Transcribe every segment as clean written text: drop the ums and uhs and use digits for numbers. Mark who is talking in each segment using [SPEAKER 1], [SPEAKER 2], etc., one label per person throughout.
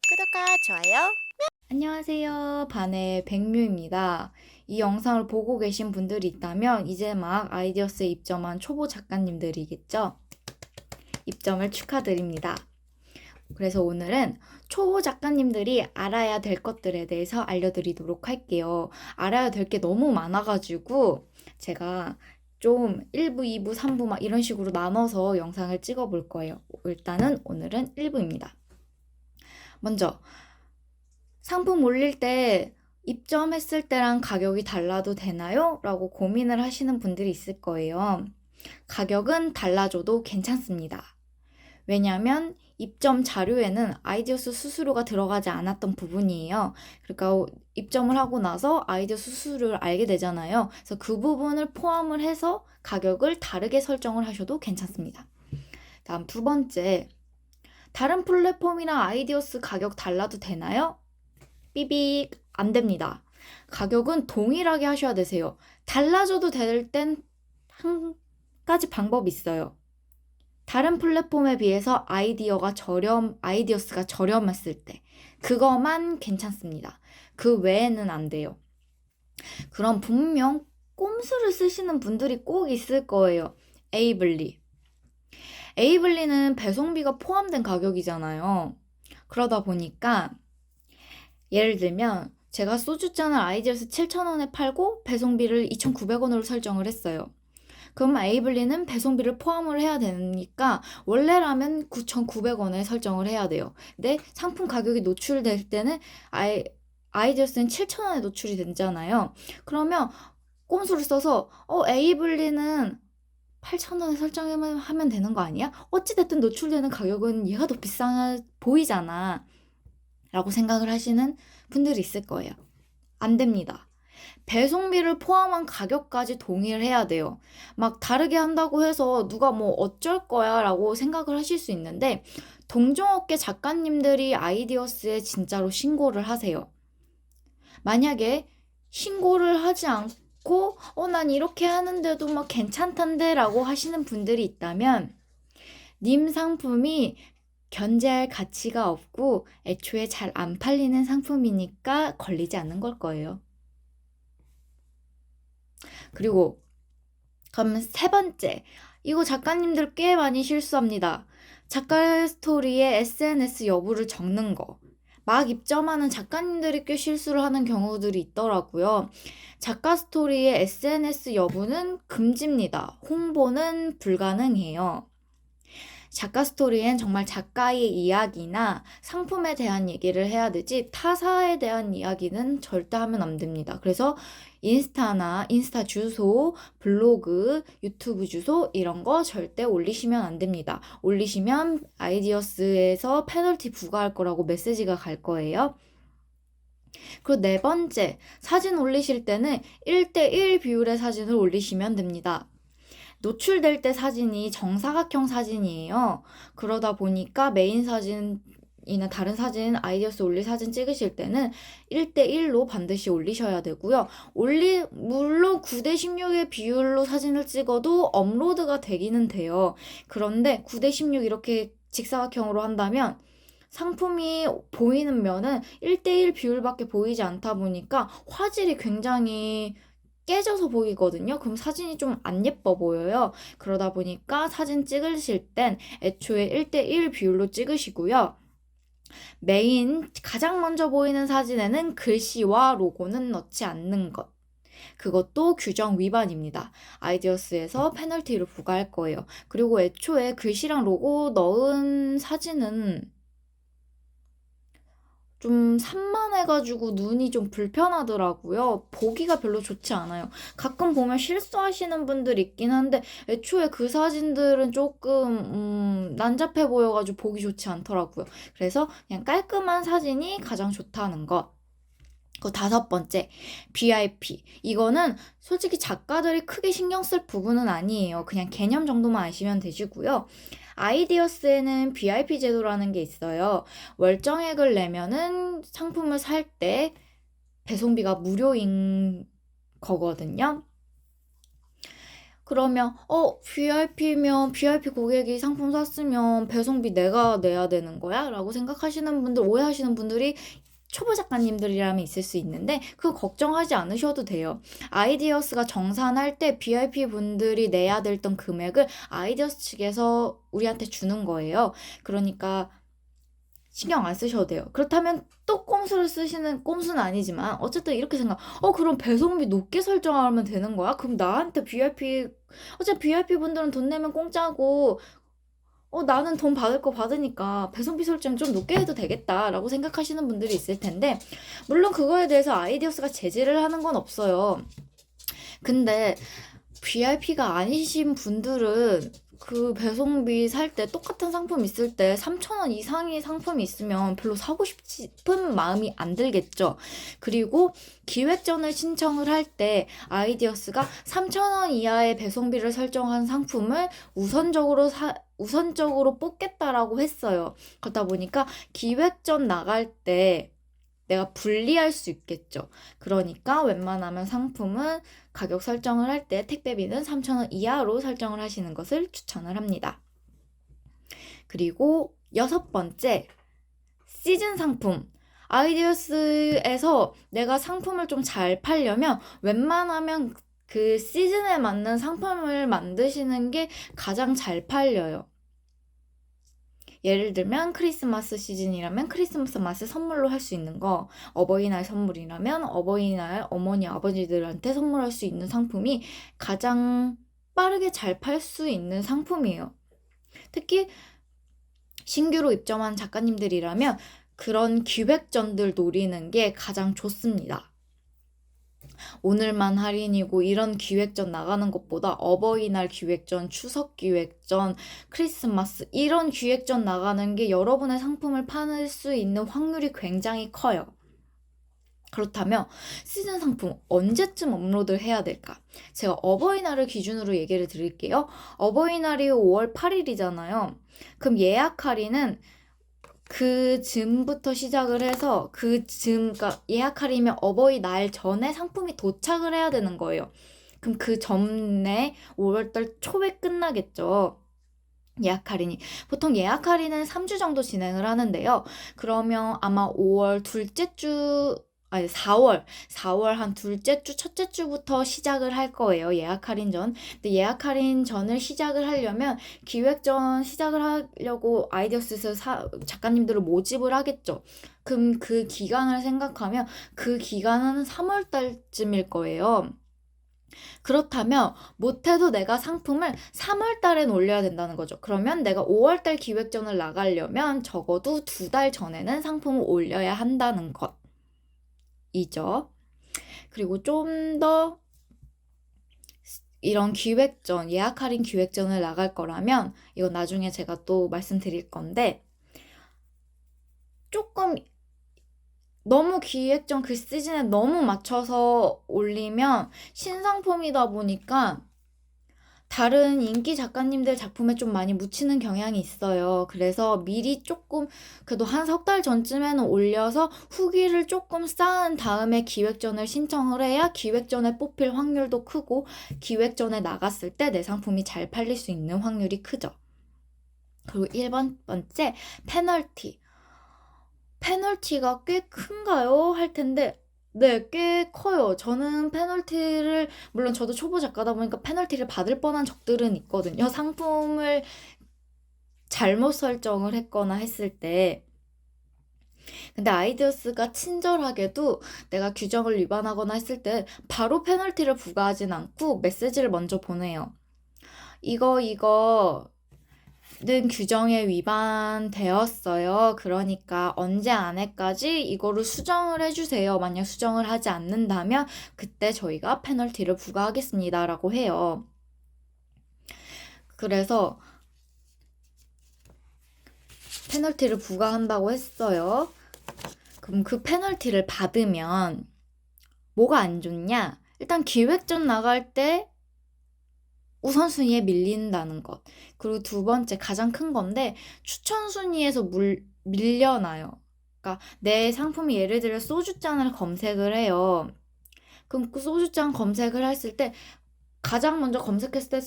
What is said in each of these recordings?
[SPEAKER 1] 구독과 좋아요.
[SPEAKER 2] 안녕하세요. 반의 백뮤입니다. 이 영상을 보고 계신 분들이 있다면 이제 막 아이디어스에 입점한 초보 작가님들이겠죠? 입점을 축하드립니다. 그래서 오늘은 초보 작가님들이 알아야 될 것들에 대해서 알려드리도록 할게요. 알아야 될 게 너무 많아가지고 제가 좀 1부, 2부, 3부 막 이런 식으로 나눠서 영상을 찍어 볼 거예요. 일단은 오늘은 1부입니다. 먼저 상품 올릴 때 입점했을 때랑 가격이 달라도 되나요? 라고 고민을 하시는 분들이 있을 거예요. 가격은 달라져도 괜찮습니다. 왜냐하면 입점 자료에는 아이디어스 수수료가 들어가지 않았던 부분이에요. 그러니까 입점을 하고 나서 아이디어스 수수료를 알게 되잖아요. 그래서 그 부분을 포함을 해서 가격을 다르게 설정을 하셔도 괜찮습니다. 다음 두 번째, 다른 플랫폼이랑 아이디어스 가격 달라도 되나요? 삐빅 안 됩니다. 가격은 동일하게 하셔야 되세요. 달라져도 될 땐 한 가지 방법이 있어요. 다른 플랫폼에 비해서 아이디어스가 저렴했을 때 그거만 괜찮습니다. 그 외에는 안 돼요. 그럼 분명 꼼수를 쓰시는 분들이 꼭 있을 거예요. 에이블리. 에이블리는 배송비가 포함된 가격이잖아요. 그러다 보니까 예를 들면 제가 소주잔을 아이디어스 7,000원에 팔고 배송비를 2,900원으로 설정을 했어요. 그럼 에이블리는 배송비를 포함을 해야 되니까 원래라면 9,900원에 설정을 해야 돼요. 근데 상품 가격이 노출될 때는 아이디어스는 7,000원에 노출이 되잖아요. 그러면 꼼수를 써서 에이블리는 8,000원에 설정하면 되는 거 아니야? 어찌됐든 노출되는 가격은 얘가 더 비싸 보이잖아 라고 생각을 하시는 분들이 있을 거예요. 안 됩니다. 배송비를 포함한 가격까지 동의를 해야 돼요. 막 다르게 한다고 해서 누가 뭐 어쩔 거야 라고 생각을 하실 수 있는데 동종업계 작가님들이 아이디어스에 진짜로 신고를 하세요. 만약에 신고를 하지 않고 난 이렇게 하는데도 막 괜찮던데 라고 하시는 분들이 있다면 님 상품이 견제할 가치가 없고 애초에 잘 안 팔리는 상품이니까 걸리지 않는 걸 거예요. 그리고 그럼 세 번째, 이거 작가님들 꽤 많이 실수합니다. 작가 스토리에 SNS 여부를 적는 거. 막 입점하는 작가님들이 꽤 실수를 하는 경우들이 있더라고요. 작가 스토리의 SNS 여부는 금지입니다. 홍보는 불가능해요. 작가 스토리엔 정말 작가의 이야기나 상품에 대한 얘기를 해야 되지 타사에 대한 이야기는 절대 하면 안 됩니다. 그래서 인스타 주소, 블로그, 유튜브 주소 이런 거 절대 올리시면 안 됩니다. 올리시면 아이디어스에서 페널티 부과할 거라고 메시지가 갈 거예요. 그리고 네 번째, 사진 올리실 때는 1대1 비율의 사진을 올리시면 됩니다. 노출될 때 사진이 정사각형 사진이에요. 그러다 보니까 메인 사진이나 다른 사진, 아이디어스 올릴 사진 찍으실 때는 1대1로 반드시 올리셔야 되고요. 물론 9대16의 비율로 사진을 찍어도 업로드가 되기는 돼요. 그런데 9대16 이렇게 직사각형으로 한다면 상품이 보이는 면은 1대1 비율밖에 보이지 않다 보니까 화질이 굉장히 깨져서 보이거든요. 그럼 사진이 좀 안 예뻐 보여요. 그러다 보니까 사진 찍으실 땐 애초에 1대1 비율로 찍으시고요. 가장 먼저 보이는 사진에는 글씨와 로고는 넣지 않는 것. 그것도 규정 위반입니다. 아이디어스에서 페널티를 부과할 거예요. 그리고 애초에 글씨랑 로고 넣은 사진은 좀 산만해가지고 눈이 좀 불편하더라고요. 보기가 별로 좋지 않아요. 가끔 보면 실수하시는 분들 있긴 한데 애초에 그 사진들은 조금 난잡해 보여가지고 보기 좋지 않더라고요. 그래서 그냥 깔끔한 사진이 가장 좋다는 것. 그 다섯 번째, VIP. 이거는 솔직히 작가들이 크게 신경 쓸 부분은 아니에요. 그냥 개념 정도만 아시면 되시고요. 아이디어스에는 VIP 제도라는 게 있어요. 월정액을 내면은 상품을 살 때 배송비가 무료인 거거든요. 그러면 VIP면 VIP 고객이 상품 샀으면 배송비 내가 내야 되는 거야? 라고 생각하시는 분들, 오해하시는 분들이 초보 작가님들이라면 있을 수 있는데 그거 걱정하지 않으셔도 돼요. 아이디어스가 정산할 때 VIP 분들이 내야 됐던 금액을 아이디어스 측에서 우리한테 주는 거예요. 그러니까 신경 안 쓰셔도 돼요. 그렇다면 또 꼼수를 쓰시는, 꼼수는 아니지만 어쨌든 이렇게 생각, 그럼 배송비 높게 설정하면 되는 거야? 그럼 나한테 어차피 VIP 분들은 돈 내면 공짜고 나는 돈 받을 거 받으니까 배송비 설정 좀 높게 해도 되겠다라고 생각하시는 분들이 있을 텐데, 물론 그거에 대해서 아이디어스가 제지를 하는 건 없어요. 근데 VIP가 아니신 분들은 그 배송비 살 때 똑같은 상품 있을 때 3,000원 이상의 상품이 있으면 별로 사고 싶은 마음이 안 들겠죠. 그리고 기획전을 신청을 할 때 아이디어스가 3,000원 이하의 배송비를 설정한 상품을 우선적으로 뽑겠다라고 했어요. 그러다 보니까 기획전 나갈 때 내가 불리할 수 있겠죠. 그러니까 웬만하면 상품은 가격 설정을 할 때 택배비는 3,000원 이하로 설정을 하시는 것을 추천을 합니다. 그리고 6번째, 시즌 상품. 아이디어스에서 내가 상품을 좀 잘 팔려면 웬만하면 그 시즌에 맞는 상품을 만드시는 게 가장 잘 팔려요. 예를 들면 크리스마스 시즌이라면 크리스마스 맛을 선물로 할 수 있는 거, 어버이날 선물이라면 어버이날 어머니 아버지들한테 선물할 수 있는 상품이 가장 빠르게 잘 팔 수 있는 상품이에요. 특히 신규로 입점한 작가님들이라면 그런 기획전들 노리는 게 가장 좋습니다. 오늘만 할인이고 이런 기획전 나가는 것보다 어버이날 기획전, 추석 기획전, 크리스마스 이런 기획전 나가는 게 여러분의 상품을 팔 수 있는 확률이 굉장히 커요. 그렇다면 시즌 상품 언제쯤 업로드를 해야 될까? 제가 어버이날을 기준으로 얘기를 드릴게요. 어버이날이 5월 8일이잖아요. 그럼 예약 할인은 그 즈음부터 시작을 해서 그러니까 예약 할인이면 어버이날 전에 상품이 도착을 해야 되는 거예요. 그럼 그 전에 5월달 초에 끝나겠죠. 예약 할인이. 보통 예약 할인은 3주 정도 진행을 하는데요. 그러면 아마 5월 둘째 주, 아니 4월 한 둘째 주, 첫째 주부터 시작을 할 거예요. 예약 할인 전. 근데 예약 할인 전을 시작을 하려면 기획전 시작을 하려고 아이디어스에서 작가님들을 모집을 하겠죠. 그럼 그 기간을 생각하면 그 기간은 3월 달쯤일 거예요. 그렇다면 못해도 내가 상품을 3월 달엔 올려야 된다는 거죠. 그러면 내가 5월 달 기획전을 나가려면 적어도 2달 전에는 상품을 올려야 한다는 것이죠. 그리고 좀 더 이런 기획전, 예약 할인 기획전을 나갈 거라면 이건 나중에 제가 또 말씀드릴 건데, 조금 너무 기획전 그 시즌에 너무 맞춰서 올리면 신상품이다 보니까 다른 인기 작가님들 작품에 좀 많이 묻히는 경향이 있어요. 그래서 미리 조금, 그래도 한 석 달 전쯤에는 올려서 후기를 조금 쌓은 다음에 기획전을 신청을 해야 기획전에 뽑힐 확률도 크고 기획전에 나갔을 때 내 상품이 잘 팔릴 수 있는 확률이 크죠. 그리고 1번째, 페널티. 페널티가 꽤 큰가요? 할 텐데, 네, 꽤 커요. 저는 페널티를, 물론 저도 초보 작가다 보니까 페널티를 받을 뻔한 적들은 있거든요. 상품을 잘못 설정을 했거나 했을 때. 근데 아이디어스가 친절하게도 내가 규정을 위반하거나 했을 때 바로 페널티를 부과하진 않고 메시지를 먼저 보내요. 이거 는 규정에 위반되었어요. 그러니까 언제 안에까지 이거를 수정을 해주세요. 만약 수정을 하지 않는다면 그때 저희가 페널티를 부과하겠습니다. 라고 해요. 그래서 페널티를 부과한다고 했어요. 그럼 그 페널티를 받으면 뭐가 안 좋냐? 일단 기획전 나갈 때 우선순위에 밀린다는 것. 그리고 두 번째 가장 큰 건데 추천 순위에서 밀려나요. 그러니까 내 상품이 예를 들어 소주잔을 검색을 해요. 그럼 그 소주잔 검색을 했을 때 가장 먼저 검색했을 때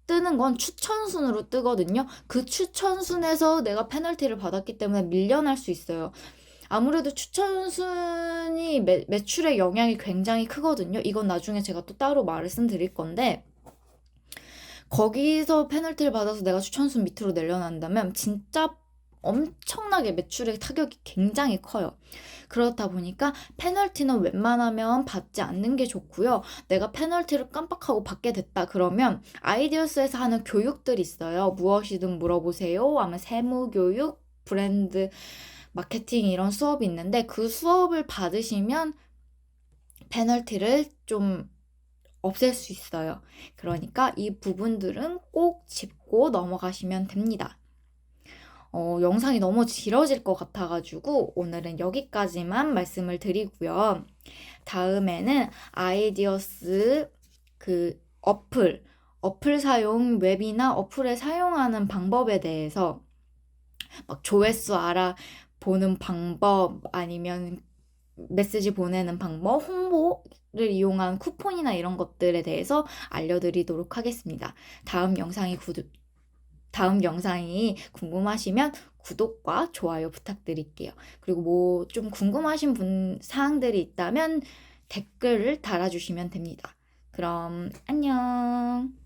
[SPEAKER 2] 뜨는 건 추천순으로 뜨거든요. 그 추천순에서 내가 페널티를 받았기 때문에 밀려날 수 있어요. 아무래도 추천순이 매출에 영향이 굉장히 크거든요. 이건 나중에 제가 또 따로 말씀드릴 건데, 거기서 페널티를 받아서 내가 추천순 밑으로 내려난다면 진짜 엄청나게 매출의 타격이 굉장히 커요. 그렇다 보니까 페널티는 웬만하면 받지 않는 게 좋고요. 내가 페널티를 깜빡하고 받게 됐다 그러면 아이디어스에서 하는 교육들이 있어요. 무엇이든 물어보세요. 아마 세무 교육, 브랜드 마케팅 이런 수업이 있는데 그 수업을 받으시면 페널티를 좀 없앨 수 있어요. 그러니까 이 부분들은 꼭 짚고 넘어가시면 됩니다. 영상이 너무 길어질 것 같아가지고 오늘은 여기까지만 말씀을 드리고요. 다음에는 아이디어스 그 어플 사용, 웹이나 어플에 사용하는 방법에 대해서 막 조회수 알아보는 방법 아니면 메시지 보내는 방법, 홍보를 이용한 쿠폰이나 이런 것들에 대해서 알려드리도록 하겠습니다. 다음 영상이 궁금하시면 구독과 좋아요 부탁드릴게요. 그리고 뭐 좀 궁금하신 사항들이 있다면 댓글을 달아주시면 됩니다. 그럼 안녕.